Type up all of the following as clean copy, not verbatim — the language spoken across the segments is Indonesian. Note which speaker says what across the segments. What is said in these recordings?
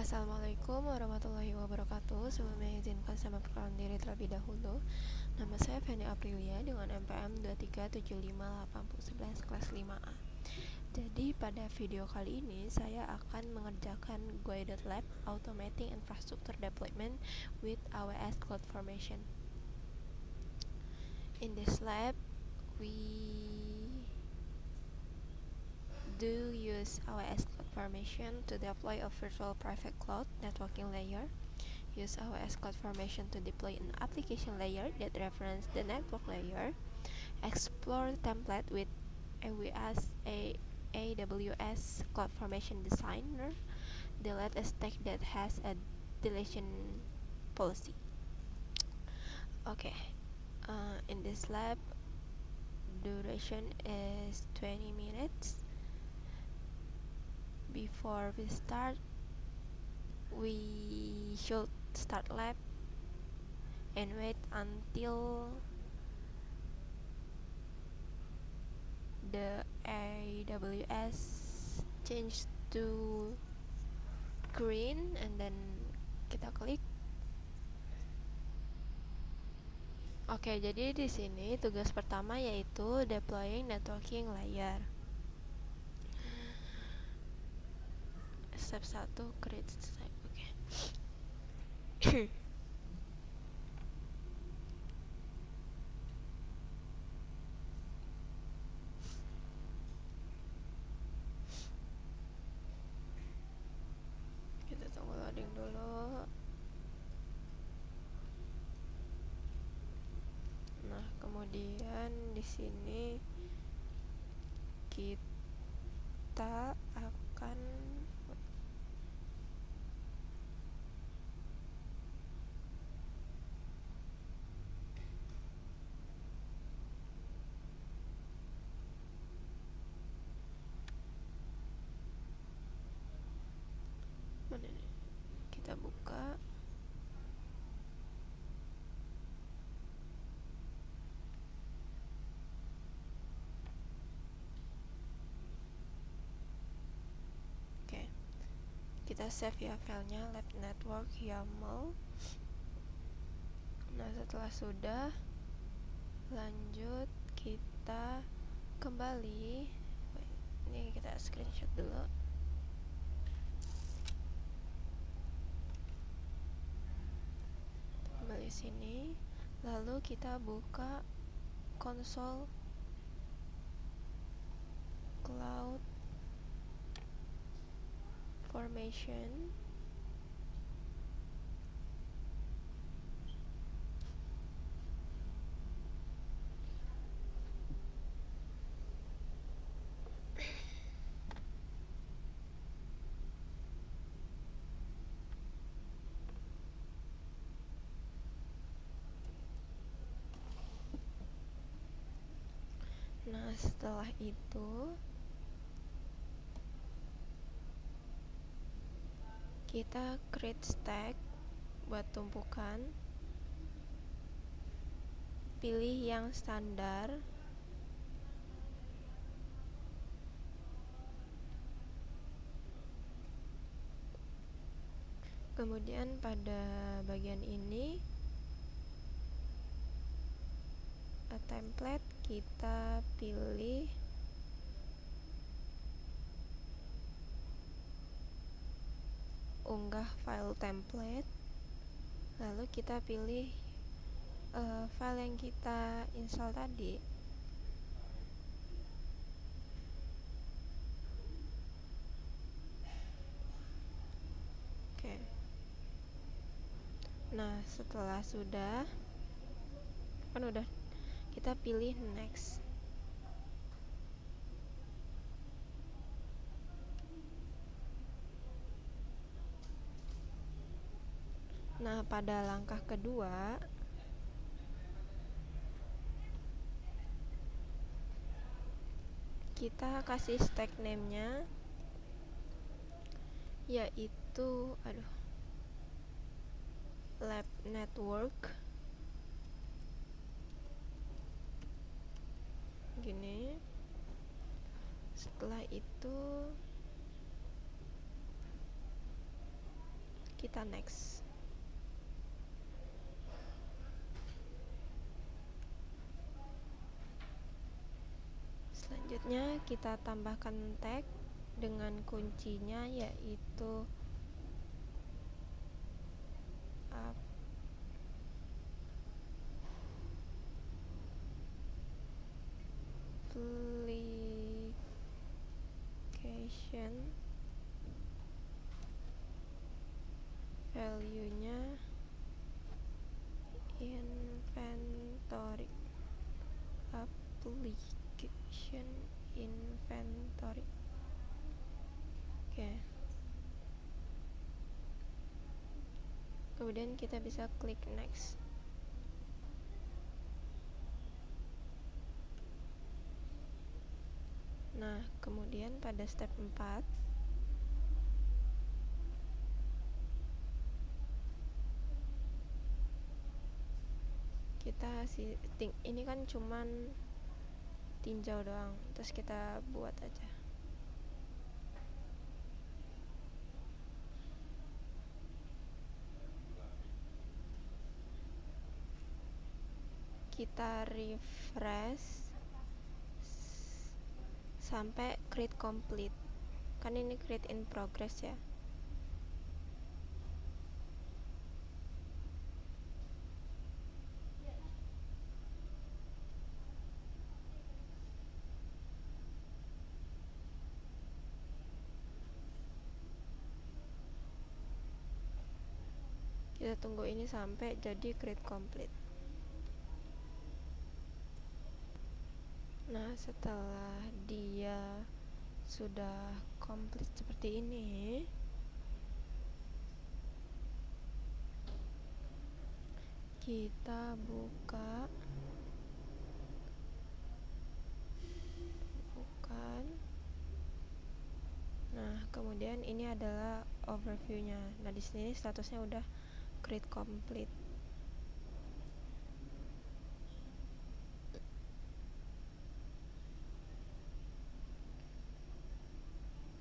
Speaker 1: Assalamualaikum warahmatullahi wabarakatuh. Sebelumnya izinkan saya memperkenalkan diri terlebih dahulu. Nama saya Feni Aprilia dengan NPM 23758011 kelas 5A. Jadi pada video kali ini saya akan mengerjakan guided lab automating infrastructure deployment with AWS CloudFormation. In this lab we do use AWS CloudFormation to deploy a virtual private cloud networking layer, use AWS CloudFormation to deploy an application layer that references the network layer, explore template with AWS CloudFormation Designer, delete a stack that has a deletion policy. Okay, in this lab, duration is 20 minutes. Before we start, we should start lab and wait until the AWS change to green, and then kita klik. Oke, jadi di sini tugas pertama yaitu deploying networking layer. Step 1 create stack. Oke. Kita tunggu loading dulu. Nah, kemudian di sini kita akan mana nih? Kita buka. Oke. Kita save ya filenya lab network YAML. Nah, setelah sudah, lanjut kita kembali. Ini kita screenshot dulu. Kembali sini, lalu kita buka konsol cloud formation. Nah, setelah itu kita create stack buat tumpukan. Pilih yang standar. Kemudian pada bagian ini template, kita pilih unggah file template, lalu kita pilih file yang kita install tadi. Oke. Nah, setelah sudah, kan udah, kita pilih next. Nah, pada langkah kedua kita kasih stack name-nya yaitu lab network gini. Setelah itu kita next. Selanjutnya kita tambahkan tag dengan kuncinya, yaitu application value-nya inventory, application inventory. Oke. Kemudian kita bisa klik next. Nah, kemudian pada step 4 kita ini kan cuman tinjau doang, terus kita buat aja. Kita refresh sampai create complete. Kan ini create in progress ya. Kita tunggu ini sampai jadi create complete. Nah, setelah dia sudah complete seperti ini, kita bukan. Nah, kemudian ini adalah overview-nya. Nah, di sini statusnya udah create complete.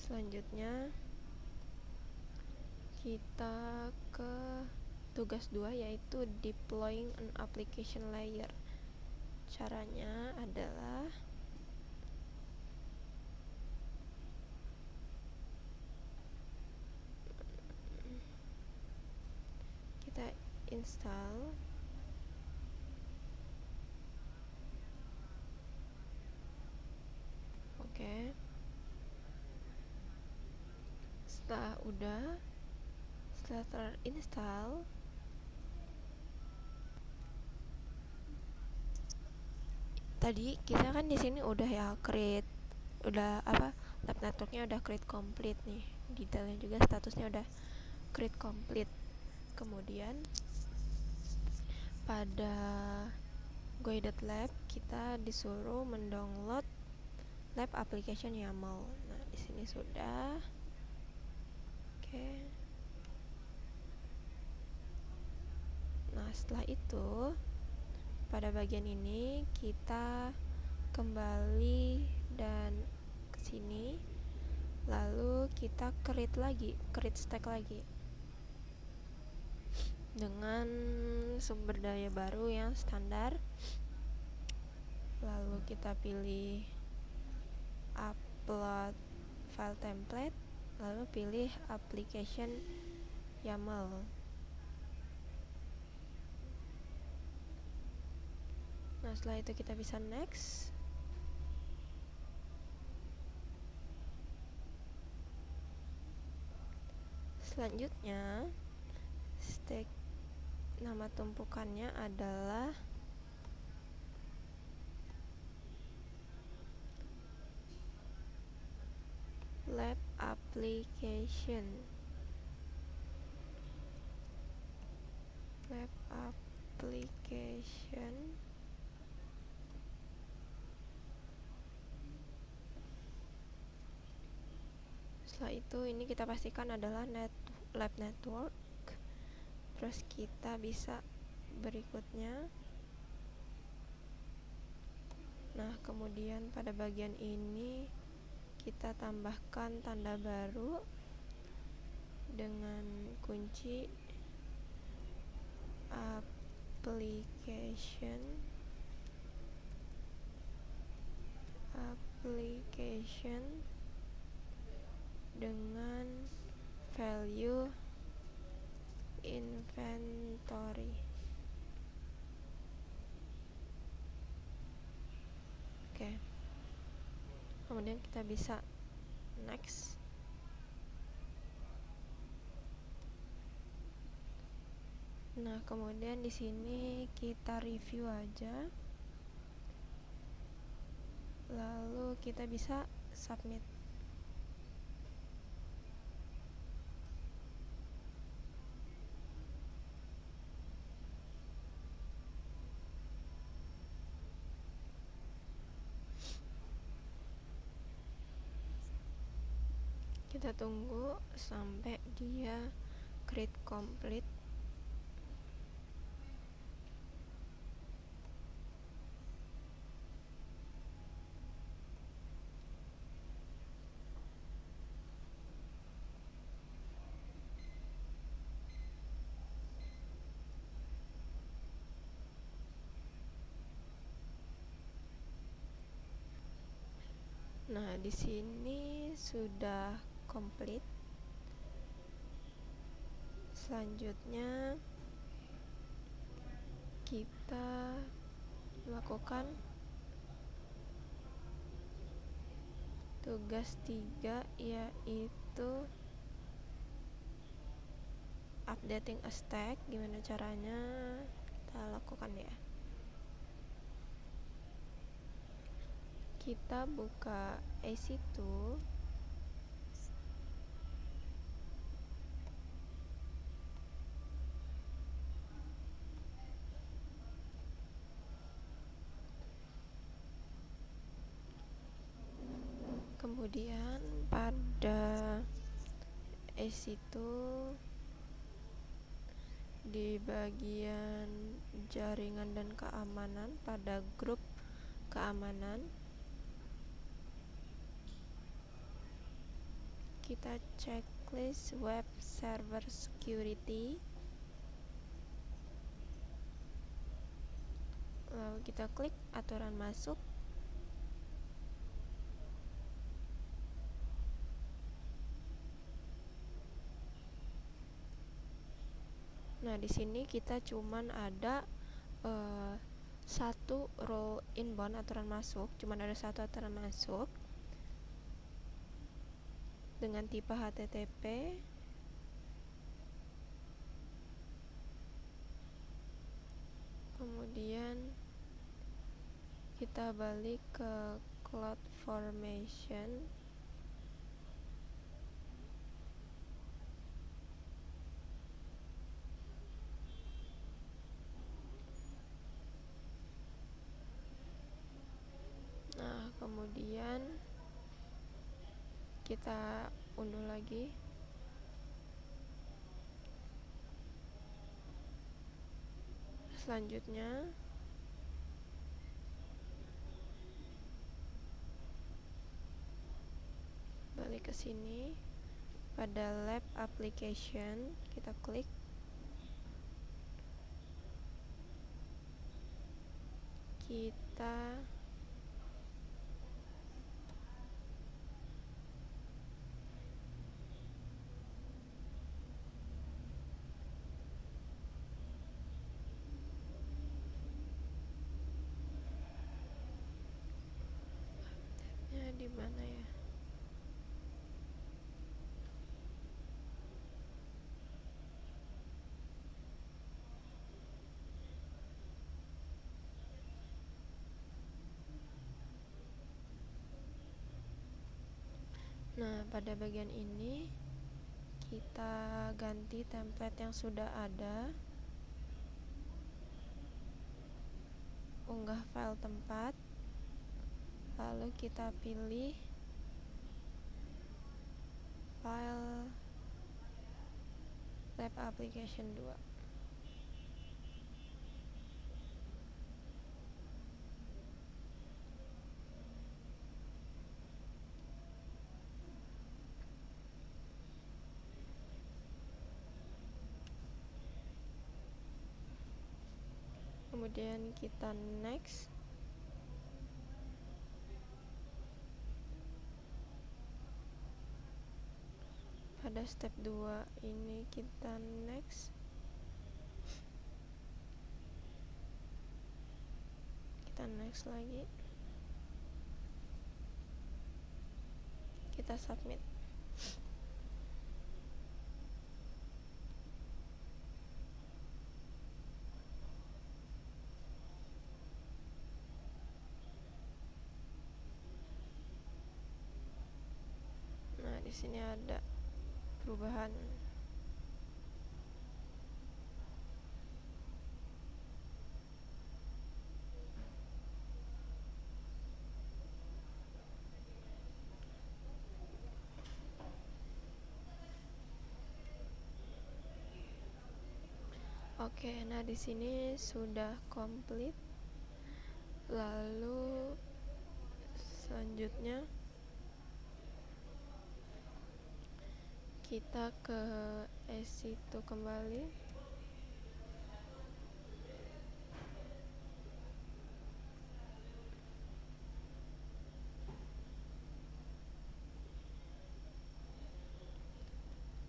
Speaker 1: Selanjutnya kita ke tugas 2, yaitu deploying an application layer. Caranya adalah kita install setelah terinstall, tadi kita kan di sini udah lab networknya udah create complete nih, detailnya juga statusnya udah create complete. Kemudian pada Go.lab kita disuruh mendownload lab application YAML. Nah, di sini sudah. Oke. Nah, setelah itu pada bagian ini kita kembali dan ke sini, lalu kita create stack lagi dengan sumber daya baru yang standar. Lalu kita pilih upload file template, lalu pilih application YAML. Nah, setelah itu kita bisa next. Selanjutnya, stack nama tumpukannya adalah lab application. Setelah itu ini kita pastikan adalah lab network. Terus kita bisa berikutnya. Nah, kemudian pada bagian ini kita tambahkan tanda baru dengan kunci application dengan value inventory. Oke. Kemudian kita bisa next. Nah, kemudian di sini kita review aja. Lalu kita bisa submit. Kita tunggu sampai dia create complete. Nah, di sini sudah complete. Selanjutnya kita melakukan tugas 3, yaitu updating a stack. Gimana caranya? Kita lakukan ya. Kita buka EC2. Kemudian pada EC2 di bagian jaringan dan keamanan, pada grup keamanan, kita checklist web server security. Lalu kita klik aturan masuk. Nah, di sini kita cuman ada satu role inbound, aturan masuk, cuman ada satu aturan masuk dengan tipe HTTP. Kemudian kita balik ke CloudFormation. Nah, kemudian kita unduh lagi. Selanjutnya balik ke sini, pada lab application kita klik. Kita di mana ya? Nah, pada bagian ini kita ganti template yang sudah ada. Unggah file tempat. Lalu kita pilih file lab application 2. kemudian kita next. Pada step 2 ini kita next. Kita next lagi. Kita submit. Nah, di sini ada perubahan. Oke, nah di sini sudah komplit. Lalu selanjutnya kita ke EC2 kembali.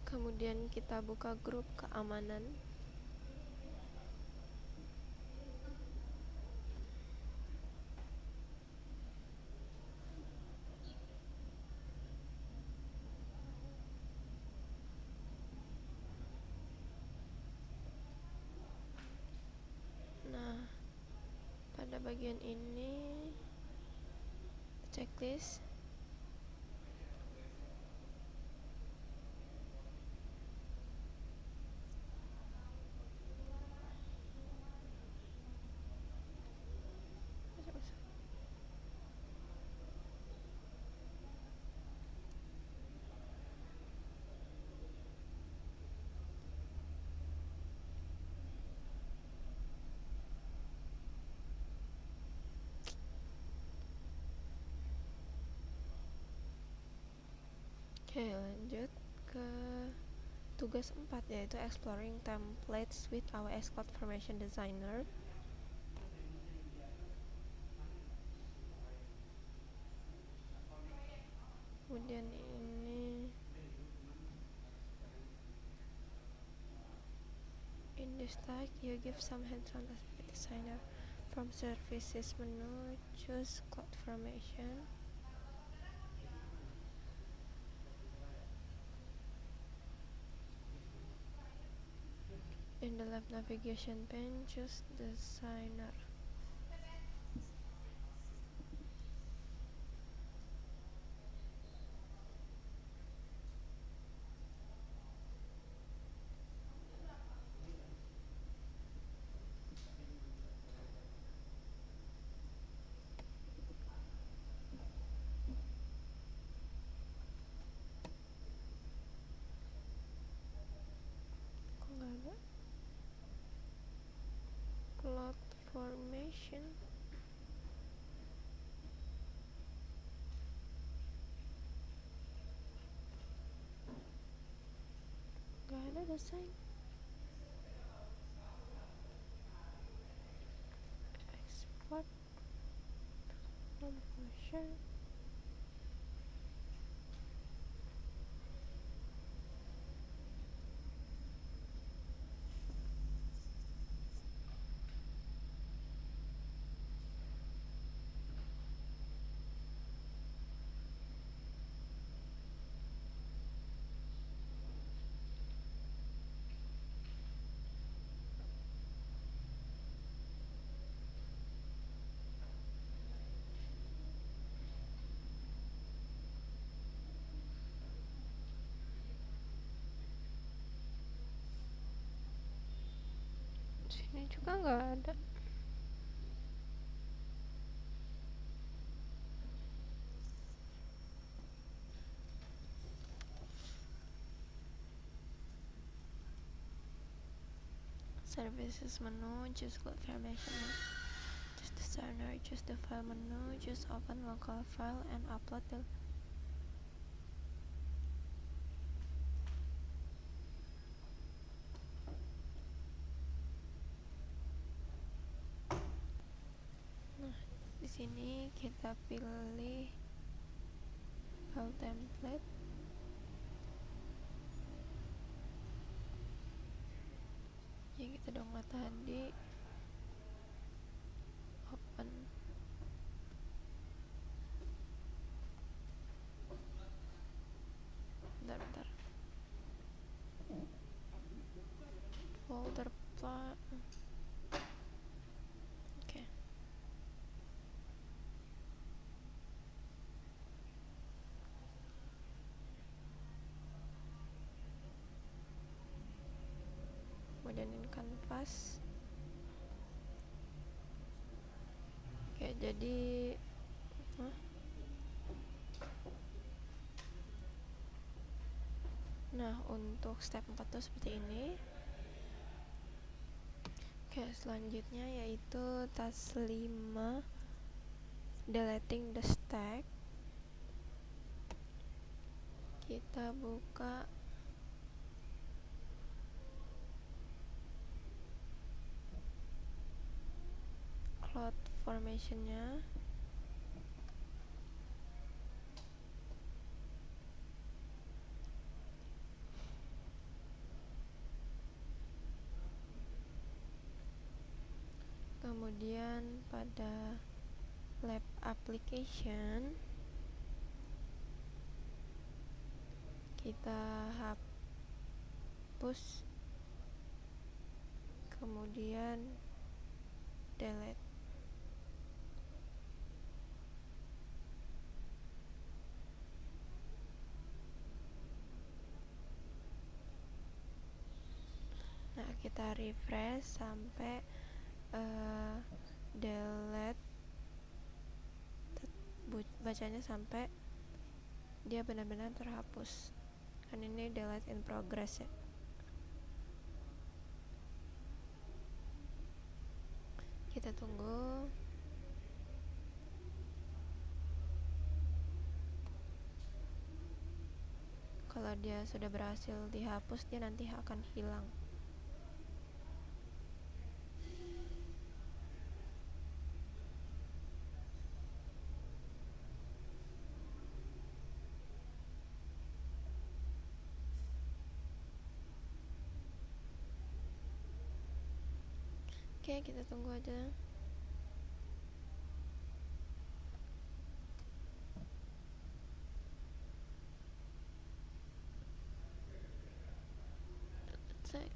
Speaker 1: Kemudian kita buka grup keamanan. Nah, pada bagian ini checklist. Oke, lanjut ke tugas 4, yaitu exploring templates with AWS CloudFormation Designer. Kemudian ini in this tag you give some hands-on aspect designer. From services menu, choose CloudFormation. In the left navigation pane, choose designer. Kok nggak ada? CloudFormation. Nggak ada desain. Export promotion. Sini juga nggak ada. Services menu, choose CloudFormation. Choose designer, choose the file menu, choose open local file and upload the sini kita pilih file template. Yang kita download tadi, open. Bentar. Folder oke. Kemudian ini kanvas. Oke, jadi nah untuk step 4 tuh seperti ini. Oke, selanjutnya yaitu task 5, deleting the stack. Kita buka CloudFormation-nya. Kemudian pada lab application kita hapus, kemudian delete. Nah, kita refresh sampai delete, bacanya sampai dia benar-benar terhapus. Kan ini delete in progress ya. Kita tunggu. Kalau dia sudah berhasil dihapus, dia nanti akan hilang. Oke, kita tunggu aja. Cek.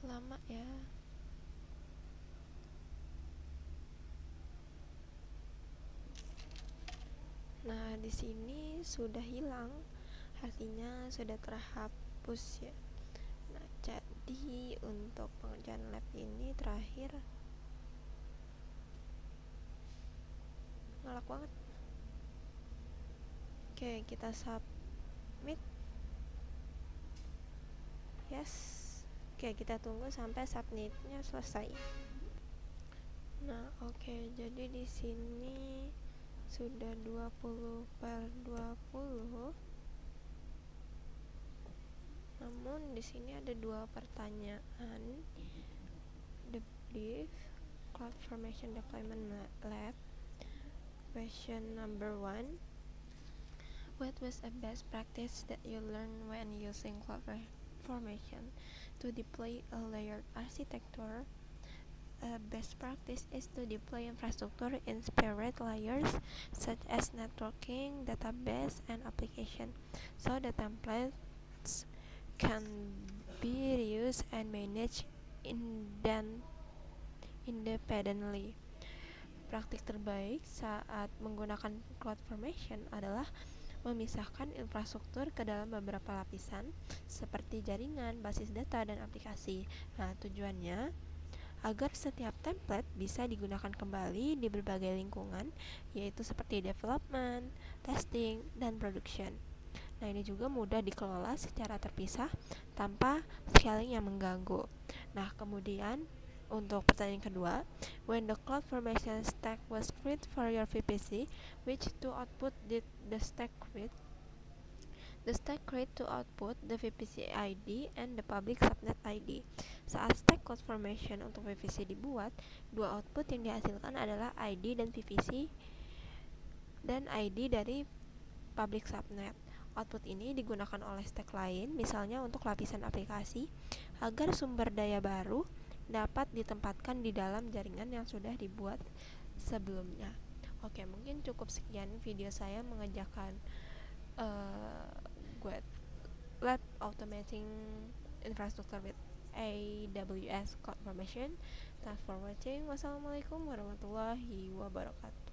Speaker 1: Lama ya. Nah, di sini sudah hilang, artinya sudah terhapus ya. Nah, jadi untuk pengerjaan lab ini terakhir ngelak banget. Oke, kita submit. Yes. Oke, kita tunggu sampai submitnya selesai. Nah, oke, jadi di sini sudah 20/20. Namun di sini ada 2 pertanyaan. The brief CloudFormation Deployment Lab. Question number 1. What was a best practice that you learned when using CloudFormation to deploy a layered architecture? A best practice is to deploy infrastructure in separate layers such as networking, database, and application, so the templates can be reused and managed independently. Praktik terbaik saat menggunakan CloudFormation adalah memisahkan infrastruktur ke dalam beberapa lapisan seperti jaringan, basis data, dan aplikasi. Nah, tujuannya agar setiap template bisa digunakan kembali di berbagai lingkungan, yaitu seperti development, testing, dan production. Nah, ini juga mudah dikelola secara terpisah tanpa scaling yang mengganggu. Nah, kemudian untuk pertanyaan kedua, when the CloudFormation stack was created for your VPC, which two output did the stack create? The stack create to output the VPC ID and the public subnet ID. Saat stack CloudFormation untuk VPC dibuat, dua output yang dihasilkan adalah ID dan VPC dan ID dari public subnet. Output ini digunakan oleh stack lain, misalnya untuk lapisan aplikasi, agar sumber daya baru dapat ditempatkan di dalam jaringan yang sudah dibuat sebelumnya. Oke, mungkin cukup sekian video saya mengerjakan web automating infrastructure with AWS CloudFormation. Thanks for watching. Wassalamualaikum warahmatullahi wabarakatuh.